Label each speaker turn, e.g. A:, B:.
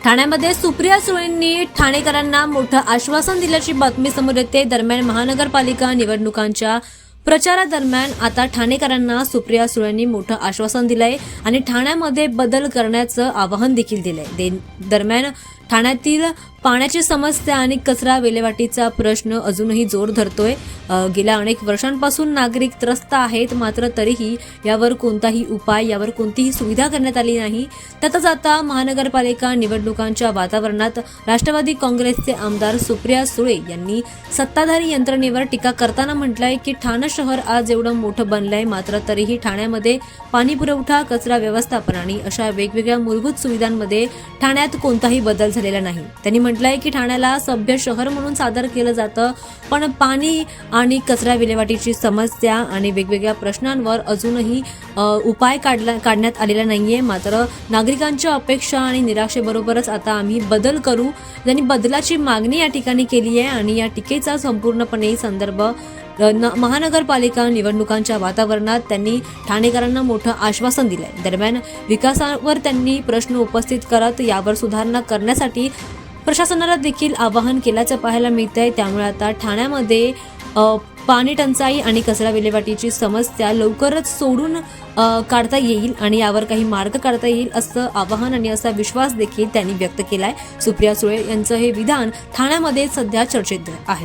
A: ठाण्यामध्ये सुप्रिया सुळेंनी ठाणेकरांना मोठं आश्वासन दिल्याची बातमी समोर येते। दरम्यान महानगरपालिका निवडणुकांच्या प्रचारादरम्यान आता ठाणेकरांना सुप्रिया सुळेंनी मोठं आश्वासन दिलंय आणि ठाण्यामध्ये बदल करण्याचं आवाहन देखील दिलंय। दरम्यान ठाण्यातील पाण्याची समस्या आणि कचरा विल्हेवाटीचा प्रश्न अजूनही जोर धरतोय। गेल्या अनेक वर्षांपासून नागरिक त्रस्त आहेत, मात्र तरीही यावर कोणताही उपाय, यावर कोणतीही सुविधा करण्यात आली नाही। त्यातच आता महानगरपालिका निवडणुकांच्या वातावरणात राष्ट्रवादी काँग्रेसचे आमदार सुप्रिया सुळे यांनी सत्ताधारी यंत्रणेवर टीका करताना म्हटलंय की ठाणे शहर आज एवढं मोठं बनलंय, मात्र तरीही ठाण्यामध्ये पाणी पुरवठा, कचरा व्यवस्थापन आणि अशा वेगवेगळ्या मूलभूत सुविधांमध्ये ठाण्यात कोणताही बदल झालेला नाही। त्यांनी म्हटलंय की ठाण्याला सभ्य शहर म्हणून सादर केलं जातं, पण पाणी आणि कचरा विल्हेवाटीची समस्या आणि वेगवेगळ्या प्रश्नांवर अजूनही उपाय काढण्यात आलेला नाहीये। मात्र नागरिकांच्या अपेक्षा आणि निराशेबरोबरच आता आम्ही बदल करू, त्यांनी बदलाची मागणी या ठिकाणी केली आहे आणि या टीकेचा संपूर्णपणे संदर्भ महानगरपालिका निवडणुकांच्या वातावरणात त्यांनी ठाणेकरांना मोठं आश्वासन दिलंय। दरम्यान विकासावर त्यांनी प्रश्न उपस्थित करत यावर सुधारणा करण्यासाठी प्रशासनाला देखील आवाहन केल्याचं पाहायला मिळतंय। त्यामुळे आता ठाण्यामध्ये पाणी टंचाई आणि कचरा विल्हेवाटीची समस्या लवकरच सोडून काढता येईल आणि यावर काही मार्ग काढता येईल असं आवाहन आणि असा विश्वास देखील त्यांनी व्यक्त केलाय। सुप्रिया सुळे यांचं हे विधान ठाण्यामध्ये सध्या चर्चेत आहे।